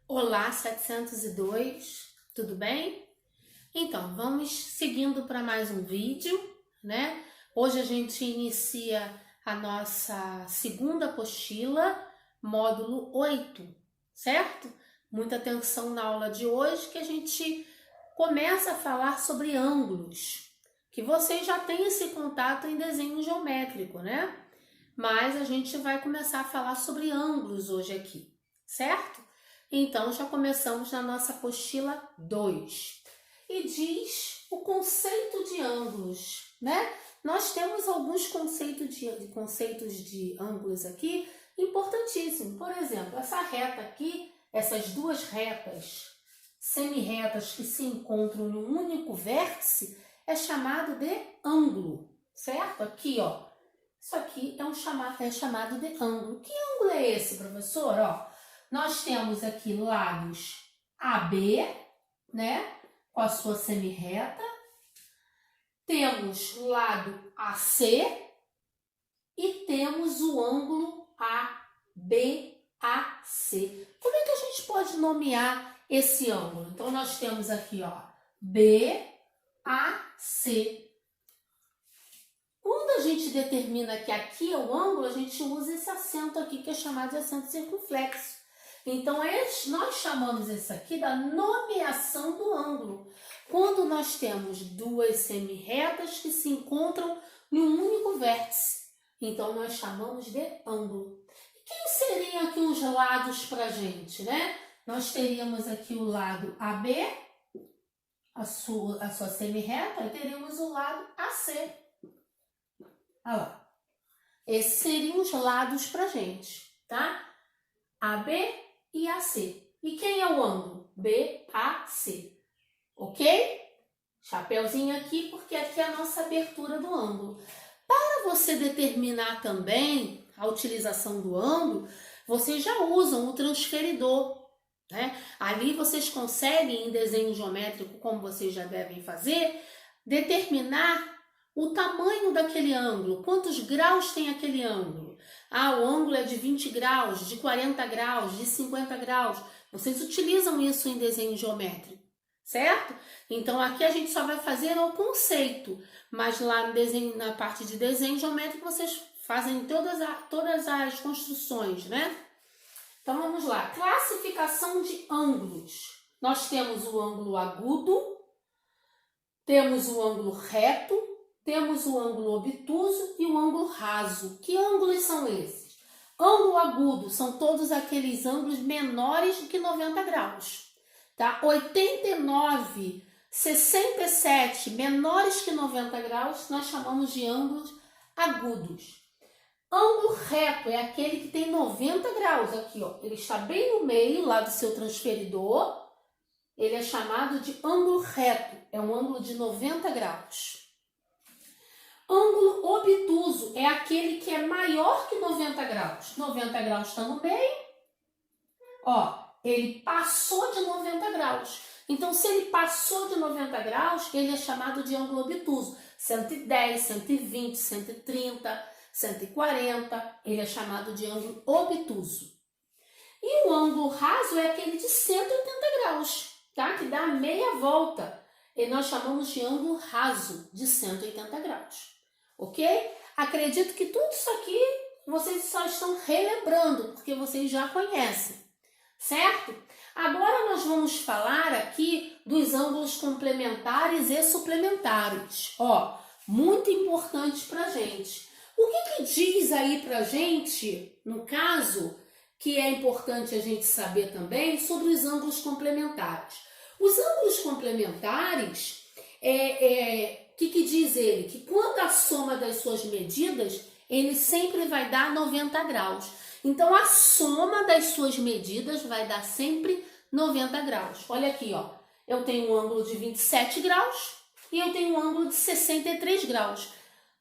Olá, 702, tudo bem? Então, vamos seguindo para mais um vídeo, né? Hoje a gente inicia a nossa segunda apostila, módulo 8, certo? Muita atenção na aula de hoje que a gente começa a falar sobre ângulos, que vocês já têm esse contato em desenho geométrico, né? Mas a gente vai começar a falar sobre ângulos hoje aqui, certo? Então, já começamos na nossa apostila 2. E diz o conceito de ângulos, né? Nós temos alguns conceitos de ângulos aqui importantíssimos. Por exemplo, essa reta aqui, essas duas retas semi-retas que se encontram em um único vértice, é chamado de ângulo, certo? Aqui, ó. Isso aqui é chamado de ângulo. Que ângulo é esse, professor? Ó, nós temos aqui lados AB, né, com a sua semi-reta. Temos lado AC e temos o ângulo ABAC. Como é que a gente pode nomear esse ângulo? Então, nós temos aqui, ó, BAC. Quando a gente determina que aqui é o ângulo, a gente usa esse acento aqui, que é chamado de acento circunflexo. Então, nós chamamos isso aqui da nomeação do ângulo. Quando nós temos duas semi-retas que se encontram em um único vértice. Então, nós chamamos de ângulo. E quem seriam aqui os lados para a gente, né? Nós teríamos aqui o lado AB, a sua semi-reta, e teríamos o lado AC. Olha lá. Esses seriam os lados para a gente, tá? AB e AC. E quem é o ângulo? BAC. Ok? Chapeuzinho aqui, porque aqui é a nossa abertura do ângulo. Para você determinar também a utilização do ângulo, vocês já usam o transferidor, né? Ali vocês conseguem, em desenho geométrico, como vocês já devem fazer, determinar o tamanho daquele ângulo, quantos graus tem aquele ângulo. Ah, o ângulo é de 20 graus, de 40 graus, de 50 graus. Vocês utilizam isso em desenho geométrico, certo? Então, aqui a gente só vai fazer o conceito, mas lá no desenho, na parte de desenho geométrico, vocês fazem todas as construções, né? Então, vamos lá. Classificação de ângulos. Nós temos o ângulo agudo, temos o ângulo reto, temos o ângulo obtuso e o ângulo raso. Que ângulos são esses? Ângulo agudo são todos aqueles ângulos menores do que 90 graus. Tá? 89, 67 menores que 90 graus, nós chamamos de ângulos agudos. Ângulo reto é aquele que tem 90 graus. Aqui, ó, ele está bem no meio lá do seu transferidor. Ele é chamado de ângulo reto. É um ângulo de 90 graus. Ângulo obtuso é aquele que é maior que 90 graus. 90 graus está no meio. Ó, ele passou de 90 graus. Então, se ele passou de 90 graus, ele é chamado de ângulo obtuso. 110, 120, 130, 140, ele é chamado de ângulo obtuso. E o ângulo raso é aquele de 180 graus, tá? Que dá meia volta. E nós chamamos de ângulo raso de 180 graus. Ok? Acredito que tudo isso aqui vocês só estão relembrando, porque vocês já conhecem, certo? Agora nós vamos falar aqui dos ângulos complementares e suplementares. Ó, muito importante pra gente. O que diz aí pra gente, no caso, que é importante a gente saber também sobre os ângulos complementares? Os ângulos complementares que diz ele? Que quando a soma das suas medidas, ele sempre vai dar 90 graus. Então, a soma das suas medidas vai dar sempre 90 graus. Olha aqui, ó. Eu tenho um ângulo de 27 graus e eu tenho um ângulo de 63 graus.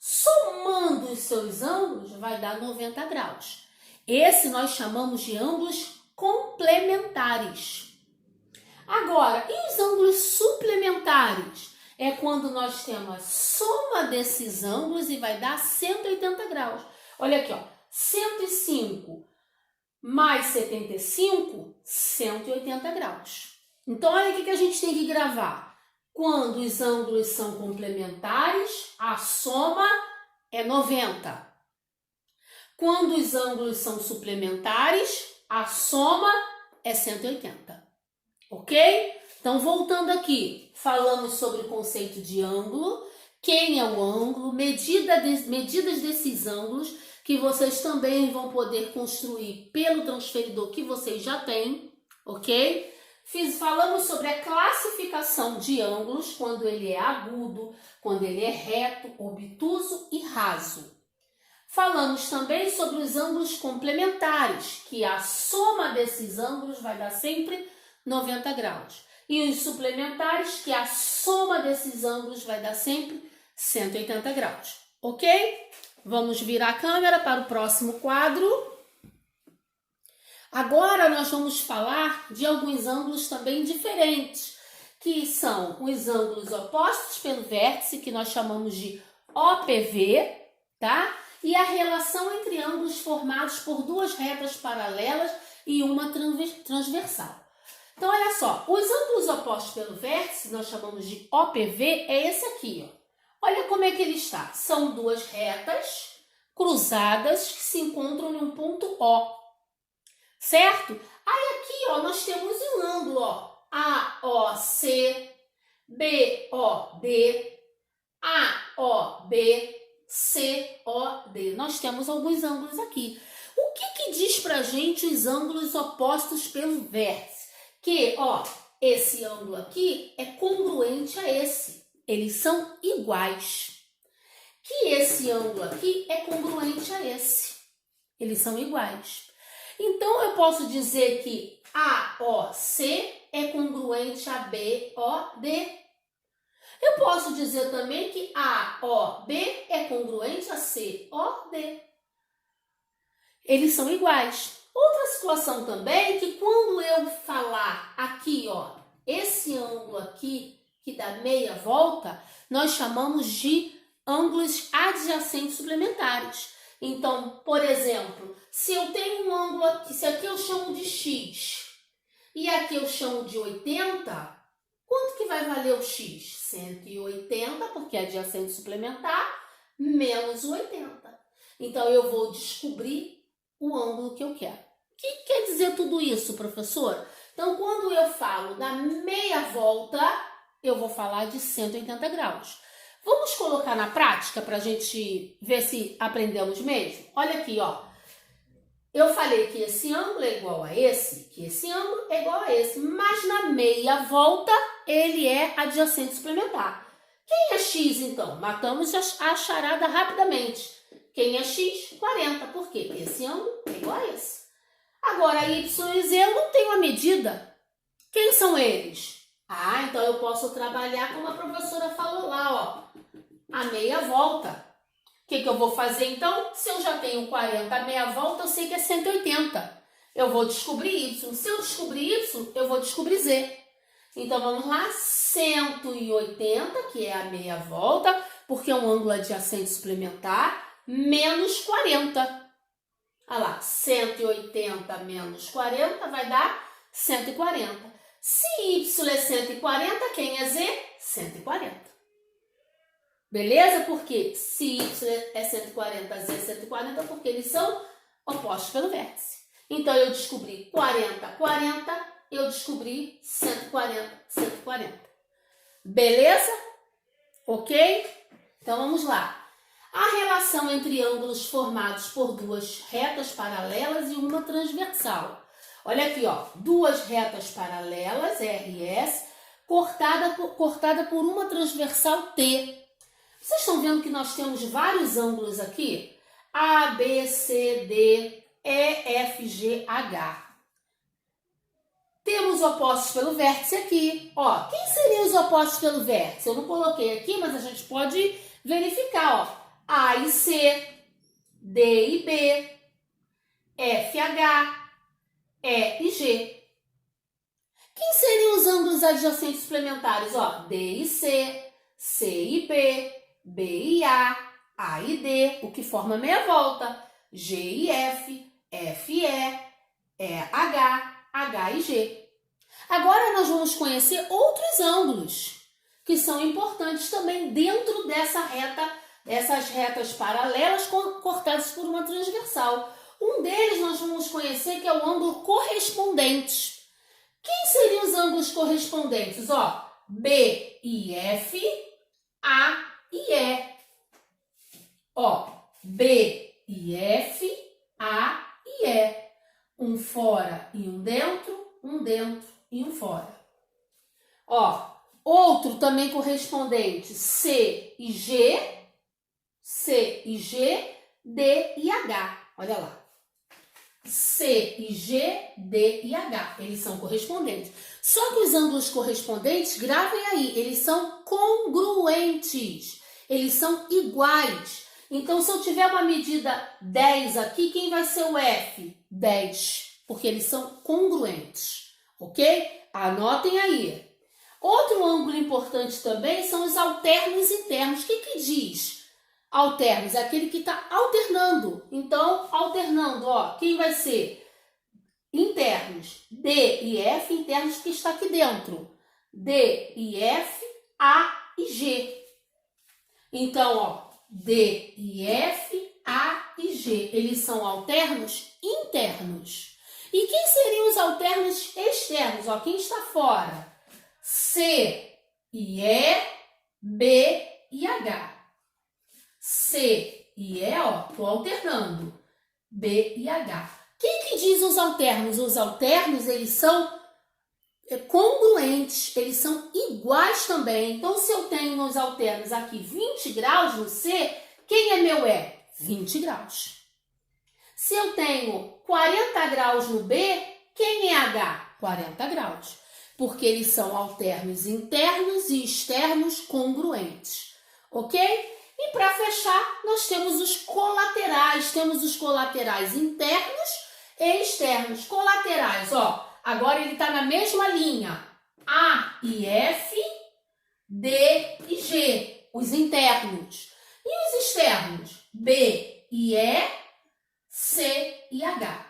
Somando os seus ângulos, vai dar 90 graus. Esse nós chamamos de ângulos complementares. Agora, e os ângulos suplementares? É quando nós temos a soma desses ângulos e vai dar 180 graus. Olha aqui, ó. 105 mais 75, 180 graus. Então, olha o que a gente tem que gravar. Quando os ângulos são complementares, a soma é 90. Quando os ângulos são suplementares, a soma é 180. Ok? Então, voltando aqui, falamos sobre o conceito de ângulo, quem é o ângulo, medidas desses ângulos, que vocês também vão poder construir pelo transferidor que vocês já têm, ok? Falamos sobre a classificação de ângulos, quando ele é agudo, quando ele é reto, obtuso e raso. Falamos também sobre os ângulos complementares, que a soma desses ângulos vai dar sempre 90 graus. E os suplementares, que a soma desses ângulos vai dar sempre 180 graus. Ok? Vamos virar a câmera para o próximo quadro. Agora nós vamos falar de alguns ângulos também diferentes, que são os ângulos opostos pelo vértice, que nós chamamos de OPV, tá? E a relação entre ângulos formados por duas retas paralelas e uma transversal. Então, olha só, os ângulos opostos pelo vértice, nós chamamos de OPV, é esse aqui, ó. Olha como é que ele está. São duas retas cruzadas que se encontram em um ponto O, certo? Aí aqui, ó, nós temos um ângulo, ó, AOC, BOD, AOB, COD. Nós temos alguns ângulos aqui. O que diz pra gente os ângulos opostos pelo vértice? Que, ó, esse ângulo aqui é congruente a esse. Eles são iguais. Que esse ângulo aqui é congruente a esse. Eles são iguais. Então, eu posso dizer que AOC é congruente a BOD. Eu posso dizer também que AOB é congruente a COD. Eles são iguais. Outra situação também é que quando eu falar aqui, ó, esse ângulo aqui, que dá meia volta, nós chamamos de ângulos adjacentes suplementares. Então, por exemplo, se eu tenho um ângulo aqui, se aqui eu chamo de X e aqui eu chamo de 80, quanto que vai valer o X? 180, porque é adjacente suplementar, menos o 80. Então, eu vou descobrir o ângulo que eu quero. O que quer dizer tudo isso, professor? Então, quando eu falo da meia volta, eu vou falar de 180 graus. Vamos colocar na prática para a gente ver se aprendemos mesmo? Olha aqui, ó. Eu falei que esse ângulo é igual a esse, que esse ângulo é igual a esse, mas na meia volta ele é adjacente suplementar. Quem é X, então? Matamos a charada rapidamente. Quem é X? 40. Por quê? Esse ângulo é igual a esse. Agora, Y e Z eu não tenho a medida. Quem são eles? Ah, então eu posso trabalhar como a professora falou lá, ó. A meia volta. O que eu vou fazer então? Se eu já tenho 40, a meia volta, eu sei que é 180. Eu vou descobrir Y. Se eu descobrir Y, eu vou descobrir Z. Então, vamos lá. 180, que é a meia volta, porque é um ângulo adjacente suplementar, menos 40. Olha lá, 180 menos 40 vai dar 140. Se Y é 140, quem é Z? 140. Beleza? Porque se Y é 140, Z é 140, porque eles são opostos pelo vértice. Então, eu descobri 40, 40, eu descobri 140, 140. Beleza? Ok? Então, vamos lá. A relação entre ângulos formados por duas retas paralelas e uma transversal. Olha aqui, ó, duas retas paralelas, RS, cortada por uma transversal T. Vocês estão vendo que nós temos vários ângulos aqui? A, B, C, D, E, F, G, H. Temos opostos pelo vértice aqui. Ó, quem seriam os opostos pelo vértice? Eu não coloquei aqui, mas a gente pode verificar, ó. A e C, D e B, F, H, E e G. Quem seriam os ângulos adjacentes suplementares? Ó, D e C, C e B, B e A e D, o que forma meia volta. G e F, F e H, H e G. Agora nós vamos conhecer outros ângulos que são importantes também dentro dessa reta, dessas retas paralelas cortadas por uma transversal. Um deles nós vamos conhecer que é o ângulo correspondente. Quem seriam os ângulos correspondentes? Ó, B e F, A e E. Ó, B e F, A e E. Um fora e um dentro e um fora. Ó, outro também correspondente, C e G, D e H. Olha lá. C e G, D e H. Eles são correspondentes. Só que os ângulos correspondentes, gravem aí, eles são congruentes. Eles são iguais. Então, se eu tiver uma medida 10 aqui, quem vai ser o F? 10. Porque eles são congruentes. Ok? Anotem aí. Outro ângulo importante também são os alternos internos. O que diz? Alternos é aquele que está alternando. Então, alternando, ó, quem vai ser? Internos, D e F, internos que está aqui dentro. D e F, A e G. Então, ó, D e F, A e G. Eles são alternos internos. E quem seriam os alternos externos? Ó, quem está fora? C e E, B e H. C e E, ó, estou alternando. B e H. Quem que diz os alternos? Os alternos, eles são congruentes, eles são iguais também. Então, se eu tenho nos alternos aqui 20 graus no C, quem é meu E? 20 graus. Se eu tenho 40 graus no B, quem é H? 40 graus. Porque eles são alternos internos e externos congruentes. Ok? E para fechar, nós temos os colaterais. Temos os colaterais internos e externos. Colaterais, ó. Agora ele está na mesma linha. A e F, D e G. Os internos. E os externos? B e E, C e H.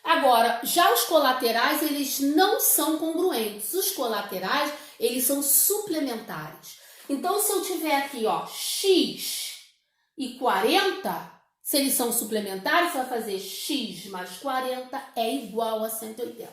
Agora, já os colaterais, eles não são congruentes. Os colaterais, eles são suplementares. Então, se eu tiver aqui, ó, X e 40, se eles são suplementares, vai fazer X mais 40 é igual a 180.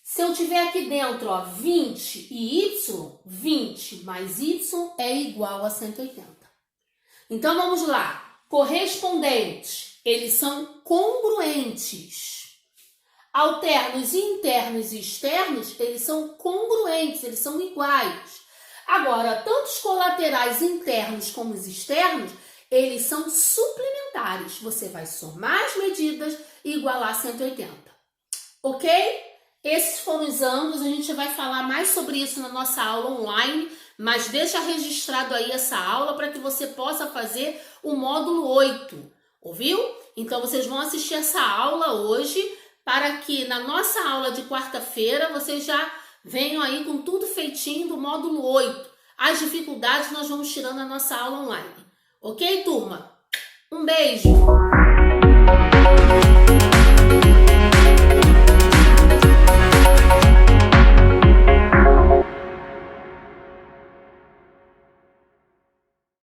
Se eu tiver aqui dentro, ó, 20 e Y, 20 mais Y é igual a 180. Então, vamos lá. Correspondentes, eles são congruentes. Alternos, internos e externos, eles são congruentes, eles são iguais. Agora, tanto os colaterais internos como os externos, eles são suplementares. Você vai somar as medidas e igualar 180. Ok? Esses foram os ângulos, a gente vai falar mais sobre isso na nossa aula online, mas deixa registrado aí essa aula para que você possa fazer o módulo 8, ouviu? Então, vocês vão assistir essa aula hoje para que na nossa aula de quarta-feira vocês já venham aí com tudo feitinho do módulo 8. As dificuldades nós vamos tirando na nossa aula online. Ok, turma? Um beijo!